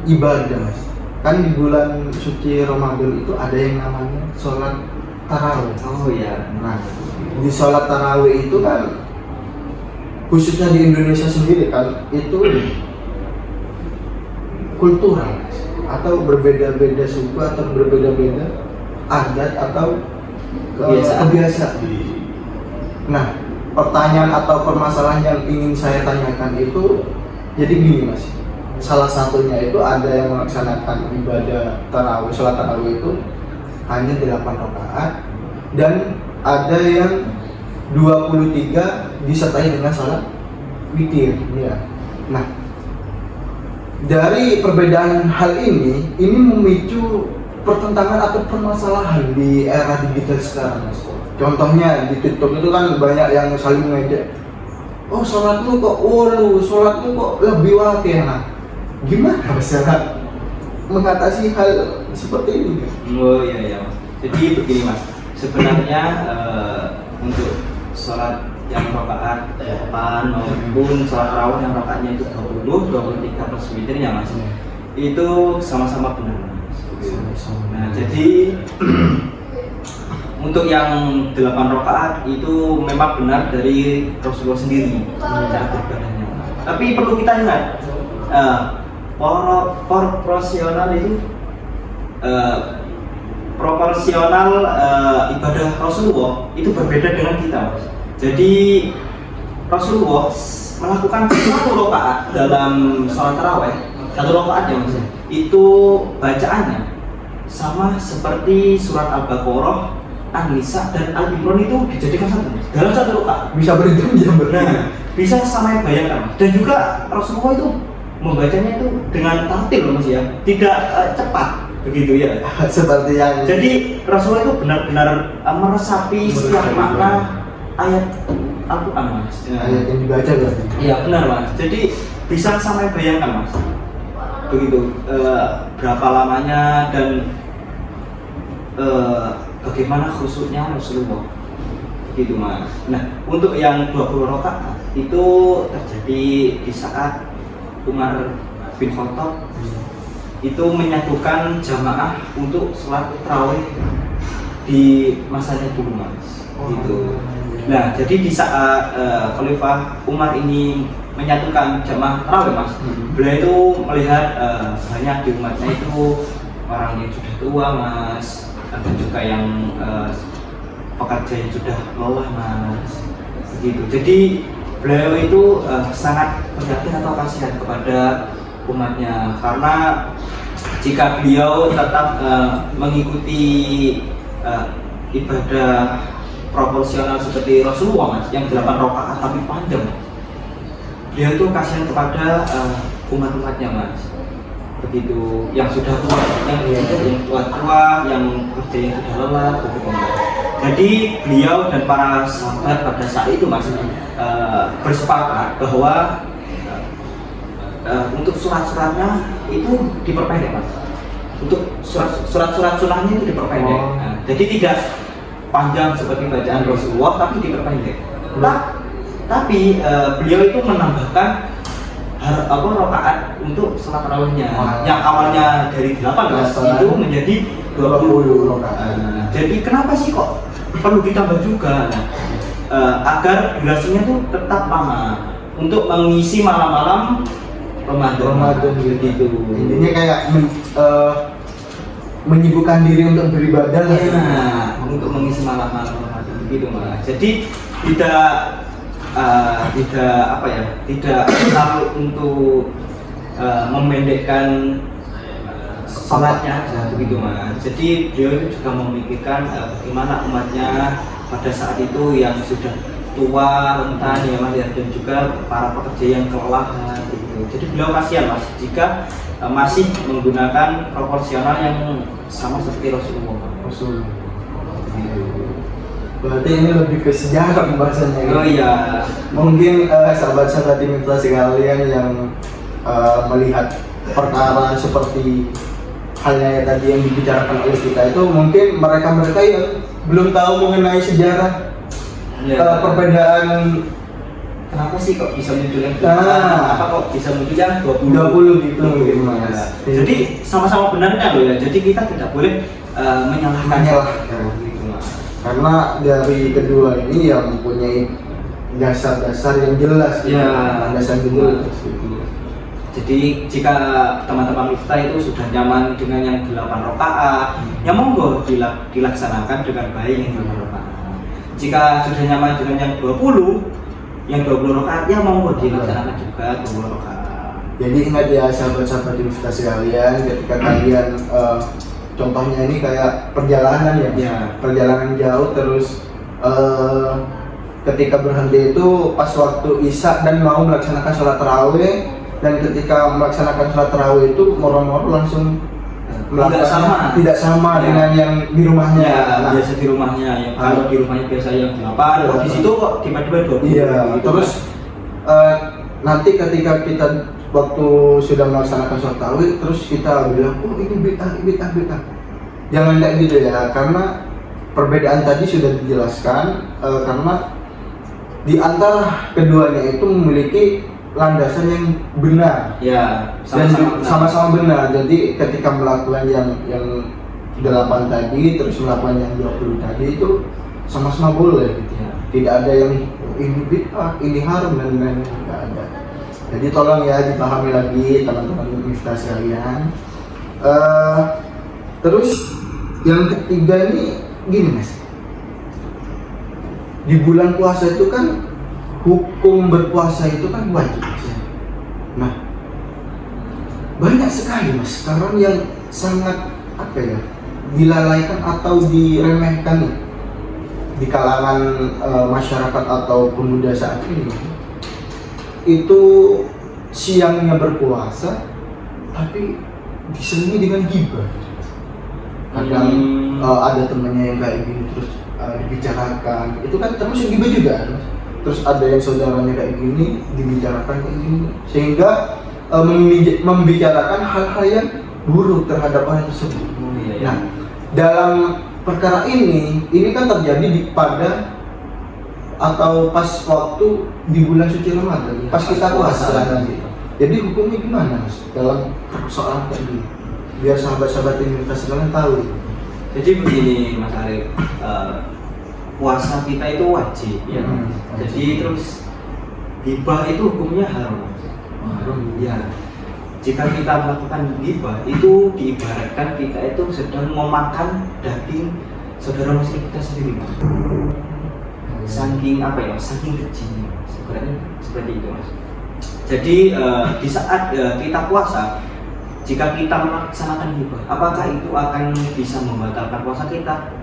ibadah mas. Kan di bulan suci Ramadan itu ada yang namanya sholat tarawih. Oh iya. Nah, di sholat tarawih itu kan khususnya di Indonesia sendiri kan itu kultural atau berbeda-beda suku atau berbeda-beda adat atau kebiasaan. Nah, pertanyaan atau permasalahan yang ingin saya tanyakan itu jadi gini mas, salah satunya itu ada yang melaksanakan ibadah tarawih, sholat tarawih itu hanya 8 rakaat dan ada yang 23 disertai dengan sholat witir ya. Nah, dari perbedaan hal ini memicu pertentangan atau permasalahan di era digital sekarang mas. Contohnya di TikTok itu kan banyak yang saling mengejek, oh sholatmu kok sholatmu kok lebih wakil. Nah, gimana masyarakat mengatasi hal seperti ini? Oh iya mas. Jadi begini mas, sebenarnya untuk sholat yang rakaat 8 maupun sholat tarawih yang rakaatnya itu 20, 23 plus witirnya mas, itu sama-sama benar mas. Nah jadi untuk yang 8 rakaat itu memang benar dari Rasulullah sendiri cara beribadahnya. Tapi perlu kita ingat, proporsional itu proporsional ibadah Rasulullah itu berbeda dengan kita. Jadi Rasulullah melakukan 1 rakaat dalam sholat tarawih, 1 rakaat ya mas, itu bacaannya sama seperti surat Al-Baqarah, An-Nisa dan Al-Imran itu dijadikan satu dalam 1 rakaat. Bisa berjam-jam Nah, bisa sama yang bayangkan mas. Dan juga Rasulullah itu membacanya itu dengan tartil mas ya, tidak cepat begitu ya. Seperti yang jadi Rasulullah itu benar-benar meresapi setiap makna ayat Al-Quran mas. ayat yang dibaca berarti. Iya benar mas. Jadi bisa sama yang bayangkan mas. Begitu berapa lamanya dan bagaimana khusyuknya Rasulullah. Begitu mas. Nah untuk yang 20 rakaat itu terjadi di saat Umar bin Khattab itu menyatukan jamaah untuk sholat tarawih di masanya dulu mas. Gitu. Nah jadi di saat Khalifah Umar ini menyatukan jamaah tarawih mas, beliau itu melihat banyak di umatnya itu orang yang sudah tua mas, ada juga yang pekerja yang sudah lelah mas. Begitu. Jadi beliau itu sangat prihatin atau kasihan kepada umatnya, karena jika beliau tetap mengikuti ibadah proporsional seperti Rasulullah mas, yang 8 rakaat tapi panjang, beliau itu kasihan kepada umat-umatnya mas. Begitu, yang sudah tua, yang tua, yang kerjanya sudah lelah, begitu mas. Jadi beliau dan para sahabat pada saat itu mas bersepakat bahwa untuk surat-suratnya itu diperpendek mas. Untuk surat-surat sunnahnya itu diperpendek. Nah, jadi tidak panjang seperti bacaan Rasulullah tapi diperpendek. Tapi beliau itu menambahkan rakaat untuk sholat tarawihnya yang awalnya dari 18 itu menjadi 20 rakaat. Jadi kenapa sih kok perlu ditambah juga? Agar durasinya tuh tetap lama untuk mengisi malam-malam Ramadan gitu. Intinya kayak menyibukkan diri untuk beribadah lah. Nah, untuk mengisi malam-malam Ramadan gitu mas. Jadi tidak terlalu untuk memendekkan sholatnya begitu mas. Jadi beliau itu juga memikirkan bagaimana umatnya pada saat itu yang sudah tua, rentan ya mas, dan juga para pekerja yang kelelahan gitu. Jadi beliau kasihan mas jika masih menggunakan proporsional yang sama seperti Rasulullah. Berarti ini lebih ke sejarah pembahasannya. Oh iya. Mungkin sahabat-sahabat Dimitra sekalian yang melihat perkara seperti halnya tadi yang dibicarakan oleh kita itu, mungkin mereka yang belum tahu mengenai sejarah perbedaan kenapa sih kok bisa muncul yang Nah. apa kok bisa muncul yang 20 20 gitu mungkin Mas. Ya. Jadi sama-sama benarnya loh ya, jadi kita tidak boleh menyalahkan gitu Mas. Karena dari kedua ini yang mempunyai dasar-dasar yang jelas gitu. Ya. Dasar yang jelas gitu. Jadi jika teman-teman miftah itu sudah nyaman dengan yang 8 rakaat, ya monggo dilaksanakan dengan baik yang 8 rakaat. Jika sudah nyaman dengan yang 20 rakaat, ya monggo dilaksanakan juga 20 rakaat. Jadi ingat ya sahabat-sahabat miftah sekalian, ketika kalian contohnya ini kayak perjalanan ya, Ya. perjalanan jauh terus ketika berhenti itu pas waktu isya dan mau melaksanakan sholat tarawih, dan ketika melaksanakan sholat tarawih itu moro-moro langsung melakukan tidak sama Ya. dengan yang di rumahnya. Ya, Nah, biasa di rumahnya ya. Kalau di rumahnya biasa yang 8, di situ kok tiba-tiba 20. iya. Gitu. Terus nanti ketika kita waktu sudah melaksanakan sholat tarawih terus kita bilang, oh ini bid'ah. Jangan kayak gitu ya, karena perbedaan tadi sudah dijelaskan karena di antara keduanya itu memiliki landasan yang benar. Ya, Dan sama-sama benar. Jadi ketika melakukan yang 8 tadi terus melakukan yang 20 tadi itu sama-sama boleh gitu. Ya. Tidak ada yang ini bid'ah, ini haram dan lain-lain, tidak ada. Jadi tolong ya dipahami lagi teman-teman miftah sekalian. Terus yang ketiga ini gini Mas. Di bulan puasa itu kan hukum berpuasa itu kan wajib. Nah, banyak sekali Mas sekarang yang sangat dilalaikan atau diremehkan nih di kalangan masyarakat atau pemuda saat ini. Itu siangnya berpuasa tapi diselingi dengan gibah. Kadang ada temannya yang kayak gini terus dibicarakan, itu kan termasuk gibah juga Mas. Terus ada yang saudaranya kayak gini dibicarakan kayak gini, sehingga membicarakan hal-hal yang buruk terhadap orang tersebut. Iya. Nah, dalam perkara ini kan terjadi pada atau pas waktu di bulan suci Ramadan, Ya, pas kita puasa. gitu. Jadi hukumnya gimana Mas dalam persoalan kayak gini? Biar sahabat-sahabat universitas sekalian tahu. Jadi begini Mas Arif, puasa kita itu wajib ya. Jadi terus ghibah itu hukumnya haram. Ya. Jika kita melakukan ghibah itu diibaratkan kita itu sedang memakan daging saudara muslim kita sendiri Mas. Saking saking kecilnya seperti itu Mas. Jadi di saat kita puasa, jika kita melaksanakan ghibah, apakah itu akan bisa membatalkan puasa kita?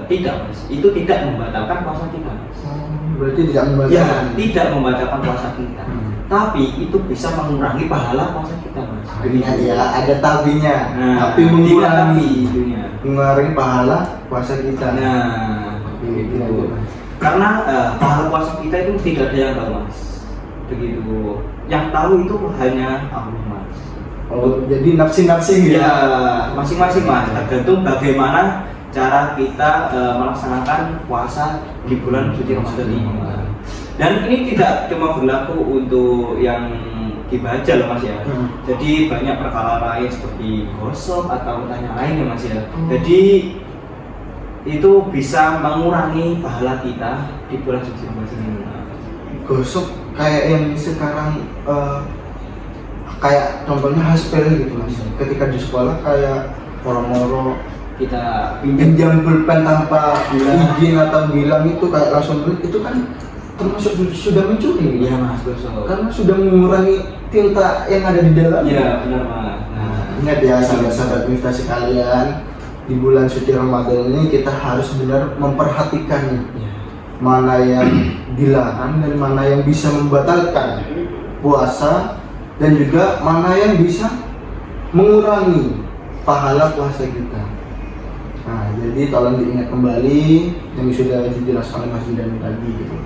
Tidak Mas, itu tidak membatalkan puasa kita Mas. Berarti tidak membatalkan. Ya, tidak membatalkan puasa kita. Tapi itu bisa mengurangi pahala puasa kita Mas. Ingat ya, ada tabinya. Nah, tapi mengurangi itunya. mengurangi pahala puasa kita. Nah, Begitu. karena pahala puasa kita itu tidak ada yang tahu Mas. Begitu. Yang tahu itu hanya Allah Mas. Oh, jadi nafsi-nafsi gitu. Ya, masing-masing Mas, tergantung bagaimana cara kita melaksanakan puasa di bulan suci Ramadan ini. Dan ini tidak cuma berlaku untuk yang dibaca loh Mas ya. Jadi banyak perkara lain seperti gosok atau tanya lain ya Mas ya. Jadi itu bisa mengurangi pahala kita di bulan suci Ramadan ini. Gosok kayak yang sekarang kayak contohnya hal sepele gitu Mas. Ketika di sekolah kayak moro-moro Kita pinjam pulpen tanpa izin atau bilang itu kayak langsung beli, itu kan termasuk sudah mencuri. Iya Mas, gosok. Karena sudah mengurangi tinta yang ada di dalam. Iya benar Mas. Nah, Ingat ya sahabat-sahabat miftah sekalian, di bulan suci Ramadan ini kita harus benar memperhatikan ya. mana yang dilarang dan mana yang bisa membatalkan puasa, dan juga mana yang bisa mengurangi pahala puasa kita. Nah, jadi tolong diingat kembali yang sudah dijelaskan oleh Mas Jidan tadi gitu.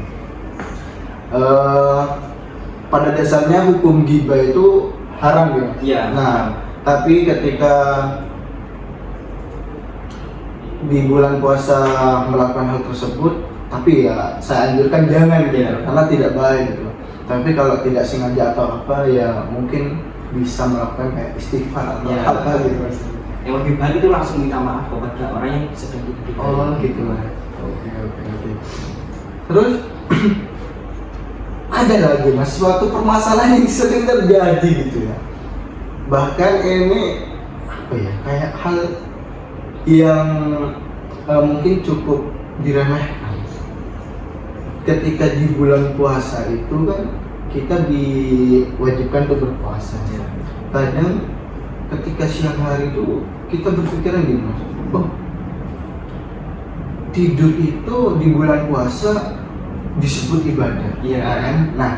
Pada dasarnya hukum ghibah itu haram ya. Iya. Nah, tapi ketika di bulan puasa melakukan hal tersebut tapi ya saya anjurkan jangan gitu, Iya. karena tidak baik gitu. Tapi kalau tidak sengaja atau apa ya mungkin bisa melakukan kayak istighfar atau Iya. apa gitu mas. Yang lebih baik itu langsung minta maaf kepada orang yang sedang kita Oh gitu mas. Oke. Terus ada lagi mas suatu permasalahan yang sering terjadi gitu ya. Bahkan ini apa ya kayak hal yang mungkin cukup diremehkan. Ketika di bulan puasa itu kan kita diwajibkan untuk berpuasa. Kadang ketika siang hari itu kita berpikiran gini mas, oh tidur itu di bulan puasa disebut ibadah, Iya. kan? Nah,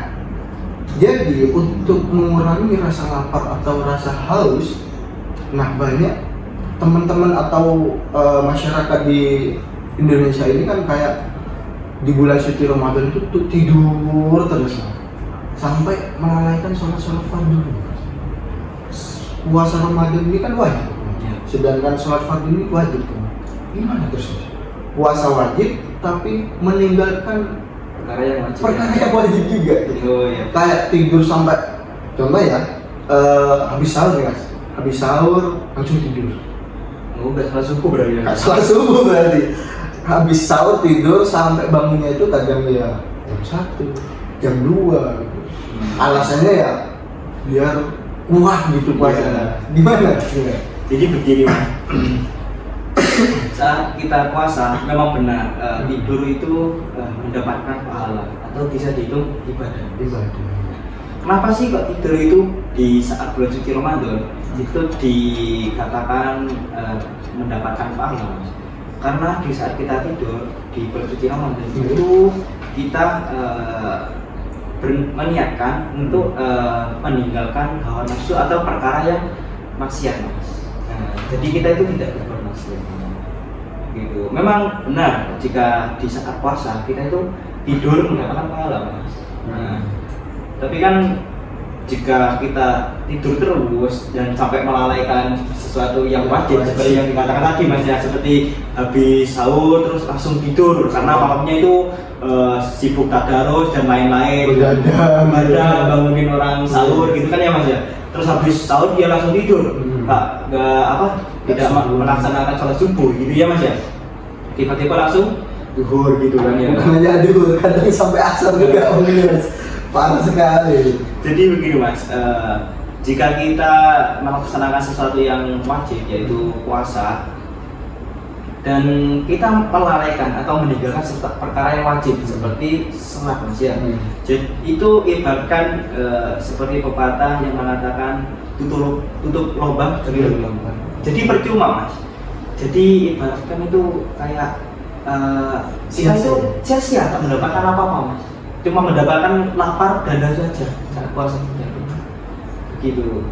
jadi untuk mengurangi rasa lapar atau rasa haus, nah banyak teman-teman atau masyarakat di Indonesia ini kan kayak di bulan suci Ramadan itu tuh tidur terus sampai melalaikan sholat fardu. Puasa Ramadan ini kan wajib, Iya. sedangkan sholat fardu ini wajib. Gimana terus? Puasa wajib tapi meninggalkan Perkara yang wajib. perkara yang wajib juga. Oh iya. Kayak tidur sampai contoh ya habis sahur ya, habis sahur langsung tidur. Oh, nggak salah suku berarti ya. Nggak salah subuh berarti. Habis sahur tidur sampai bangunnya itu kadang ya jam 1, jam 2 gitu. Alasannya ya biar kuat gitu puasanya. Gimana? Jadi begini Mas. Saat kita puasa memang benar tidur itu mendapatkan pahala atau bisa dihitung ibadah. Kenapa sih kok tidur itu di saat bulan suci Ramadan itu dikatakan mendapatkan pahala? Mas? Karena di saat kita tidur di bulan suci Ramadan itu kita meniatkan untuk meninggalkan hawa nafsu atau perkara yang maksiat, Mas. Nah, jadi kita itu tidak berbuat maksiat. Gitu. Memang benar jika di saat puasa kita itu tidur mendapatkan pahala, Mas. Nah, tapi kan jika kita tidur terus dan sampai melalaikan sesuatu yang wajib seperti yang dikatakan tadi Mas ya, seperti habis sahur terus langsung tidur karena malamnya itu sibuk tadarus dan lain-lain, ibadah, bangunin orang sahur gitu kan ya Mas ya. Terus habis sahur dia langsung tidur, tidak melaksanakan sholat subuh gitu ya Mas ya. Tiba-tiba langsung duhur gitu kan ya. Bukan aja duhur, kadang sampai asar juga Mas. Parah sekali. Jadi begini Mas, jika kita melaksanakan sesuatu yang wajib yaitu puasa dan kita melalaikan atau meninggalkan perkara yang wajib seperti sholat Mas ya. Jadi itu ibaratkan seperti pepatah yang mengatakan tutup lubang gali lubang. Jadi percuma Mas. Jadi ibaratkan itu kayak kita itu sia-sia tak mendapatkan apa-apa Mas. Cuma mendapatkan lapar dan haus saja saat puasa begitu.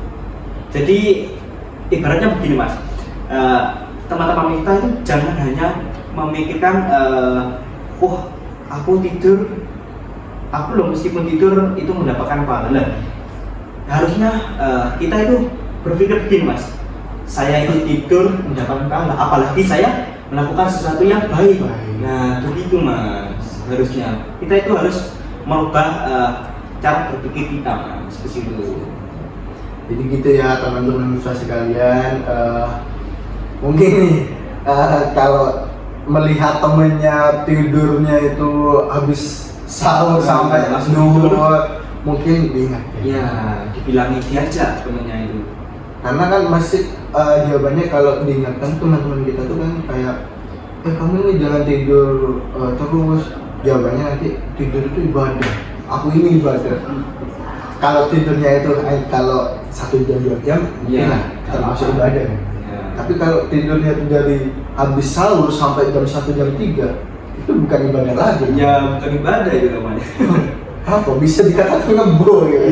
Jadi ibaratnya begini Mas, teman-teman kita itu jangan hanya memikirkan aku tidur, aku loh meskipun tidur itu mendapatkan pahala. Harusnya kita itu berpikir begini Mas, saya itu tidur mendapatkan pahala, apalagi saya melakukan sesuatu yang baik. Nah begitu Mas, harusnya kita itu harus merubah cara berpikir kita Mas, seperti itu. Jadi gitu ya teman-teman sekalian, mungkin nih kalau melihat temennya tidurnya itu habis sahur sampai duhur, mungkin diingat ya dibilangin diajak temennya itu, karena kan masih jawabannya kalau diingatkan teman-teman kita tuh kan kayak kamu ini jangan tidur terus. Jawabannya nanti tidur itu ibadah, aku ini ibadah. Kalau tidurnya itu kalau 1 jam 2 jam mungkin lah termasuk ibadah. Tapi kalau tidurnya itu dari habis sahur sampai jam 1 jam 3 itu bukan ibadah lagi. Ya bukan ibadah itu namanya. Apa bisa dikatakan ngebro gitu.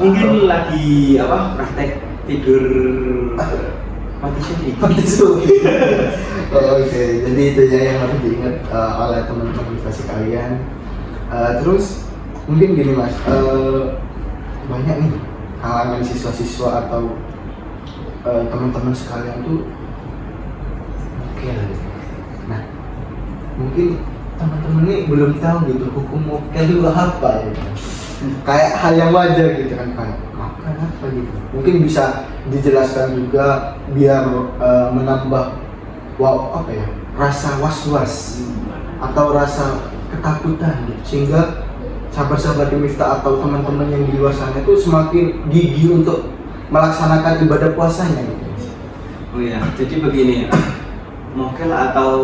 Mungkin lagi praktek tidur mati suri. Oke, jadi itu ya yang harus diingat oleh teman-teman kita sekalian. Terus mungkin gini Mas, banyak nih kalangan siswa-siswa atau teman-teman sekalian tuh oke. Nah, mungkin teman-teman ini belum tahu gitu hukum mokel itu apa ya. Kayak hal yang wajar gitu kan, kayak makan apa gitu. Mungkin bisa dijelaskan juga biar menambah apa ya, rasa was-was atau rasa ketakutan gitu, sehingga sahabat-sahabat Miftah atau teman-teman yang di luar sana itu semakin gigih untuk melaksanakan ibadah puasanya gitu. Oh iya, jadi begini, mokel atau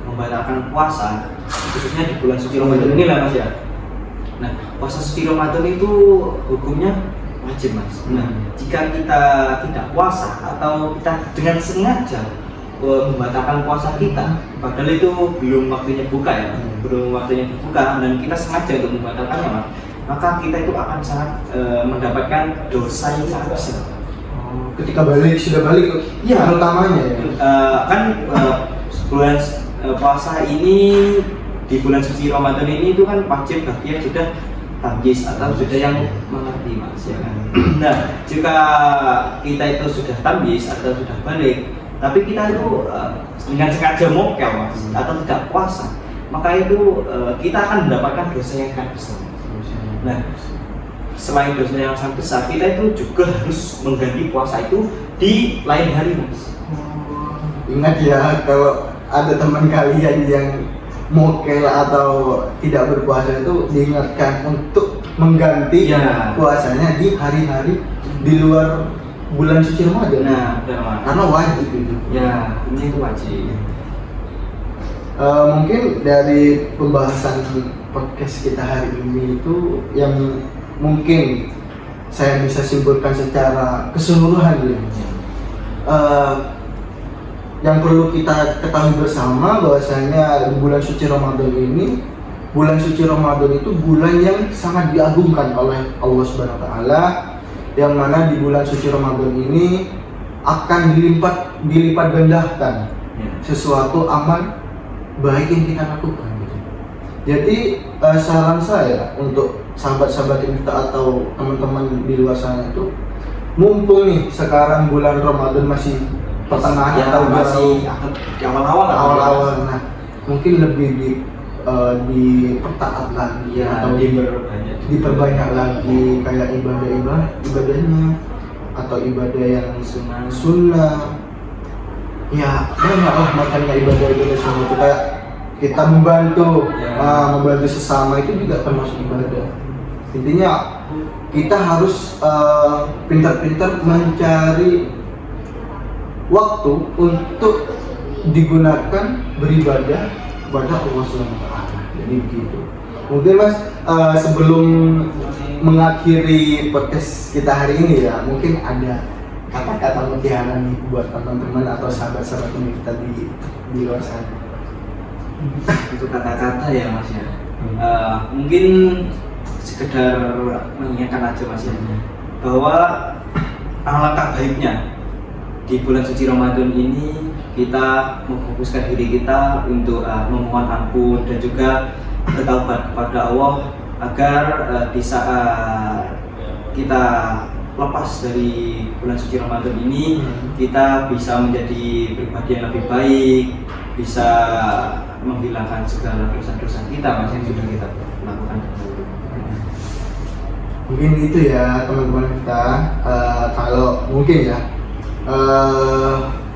membatalkan puasa khususnya di bulan suci Ramadan ini lah Mas ya. Nah, puasa suci Ramadan itu hukumnya wajib Mas. Nah, jika kita tidak puasa atau kita dengan sengaja membatalkan puasa kita, padahal itu belum waktunya buka ya, belum waktunya berbuka, dan kita sengaja untuk membatalkannya Mas, maka kita itu akan sangat mendapatkan dosa yang sangat besar. Ketika sudah balik ya, utamanya ya. Kan bulan puasa ini di bulan suci Ramadan ini itu kan wajib bagi yang sudah tamyiz atau sudah yang mengerti Mas ya kan. Nah, jika kita itu sudah tamyiz atau sudah balik, tapi kita itu dengan sengaja mokel Mas atau tidak puasa, maka itu kita akan mendapatkan dosa yang sangat besar. Nah, selain dosa yang sangat besar, kita itu juga harus mengganti puasa itu di lain hari Mas. Ingat ya, kalau ada teman kalian yang mokel atau tidak berpuasa itu diingatkan untuk mengganti puasanya di hari-hari di luar bulan suci Ramadan. Nah, benar. Karena wajib itu. Ya, ini itu wajib. Mungkin dari pembahasan podcast kita hari ini itu yang mungkin saya bisa simpulkan secara keseluruhan ya. Yang perlu kita ketahui bersama bahwasanya di bulan suci Ramadan ini, bulan suci Ramadan itu bulan yang sangat diagungkan oleh Allah Subhanahu wa taala, yang mana di bulan suci Ramadan ini akan dilipat gandakan sesuatu amal baik yang kita lakukan gitu. Jadi saran saya untuk sahabat-sahabat Miftah atau teman-teman di luar sana itu, mumpung nih sekarang bulan Ramadan masih pertengahan ya, atau masih awal-awal, nah mungkin lebih dipertaat lagi ya, atau diperbanyak lagi kayak ibadahnya atau ibadah yang sunnah. Ya banyak lah macamnya ibadah sunnah itu, kayak kita membantu sesama itu juga termasuk ibadah. Intinya kita harus pintar-pintar mencari waktu untuk digunakan beribadah kepada Allah SWT. Jadi begitu. Mungkin Mas sebelum mengakhiri podcast kita hari ini ya, mungkin ada kata-kata mutiara nih buat teman-teman atau sahabat-sahabat kita di luar sana. Untuk kata-kata ya Mas ya. Mungkin sekedar mengingatkan aja Mas ya, bahwa alangkah baiknya di bulan suci Ramadan ini kita memfokuskan diri kita untuk memohon ampun dan juga bertaubat kepada Allah, agar di saat kita lepas dari bulan suci Ramadan ini kita bisa menjadi pribadi yang lebih baik, bisa menghilangkan segala dosa-dosa kita Mas yang sudah kita lakukan dahulu. Mungkin itu ya teman-teman kita. Kalau mungkin ya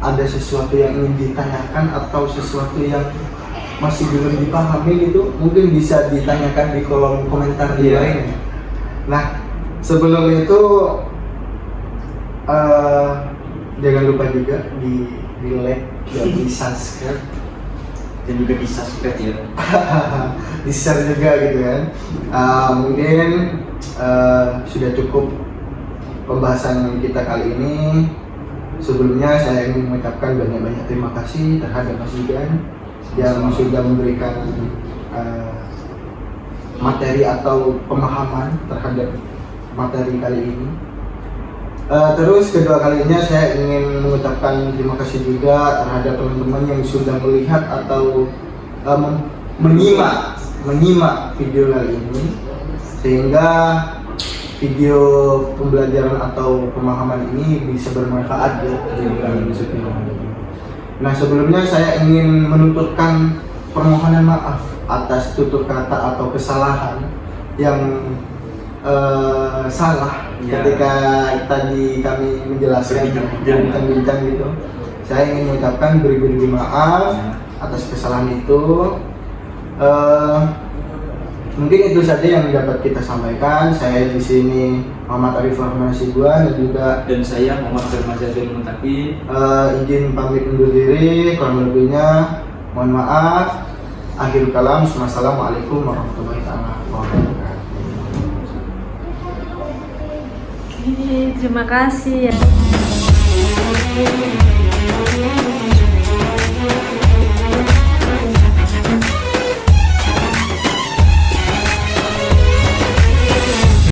ada sesuatu yang ingin ditanyakan atau sesuatu yang masih belum dipahami itu, mungkin bisa ditanyakan di kolom komentar di lainnya. Nah, sebelum itu jangan lupa juga di like dan di subscribe dan juga di subscribe ya. Di share juga gitu kan. Mungkin sudah cukup pembahasan kita kali ini. Sebelumnya saya ingin mengucapkan banyak-banyak terima kasih terhadap Mas Zidan yang sudah memberikan materi atau pemahaman terhadap materi kali ini. Terus kedua kalinya saya ingin mengucapkan terima kasih juga terhadap teman-teman yang sudah melihat atau menyimak video kali ini, sehingga video pembelajaran atau pemahaman ini bisa bermanfaat ya di bulan suci Ramadan. Nah, sebelumnya saya ingin menuturkan permohonan maaf atas tutur kata atau kesalahan yang salah Ya. ketika tadi kami menjelaskan bincang-bincang gitu. Saya ingin mengucapkan beribu-ribu maaf atas kesalahan itu. Mungkin itu saja yang dapat kita sampaikan. Saya di sini Muhammad Arif Rahman Sibuan dan juga Dan saya Muhammad Firman Zadul Mutakin. izin pamit undur diri. Kurang lebihnya mohon maaf. Akhirul kalam. Wassalamualaikum warahmatullahi wabarakatuh. Terima kasih ya.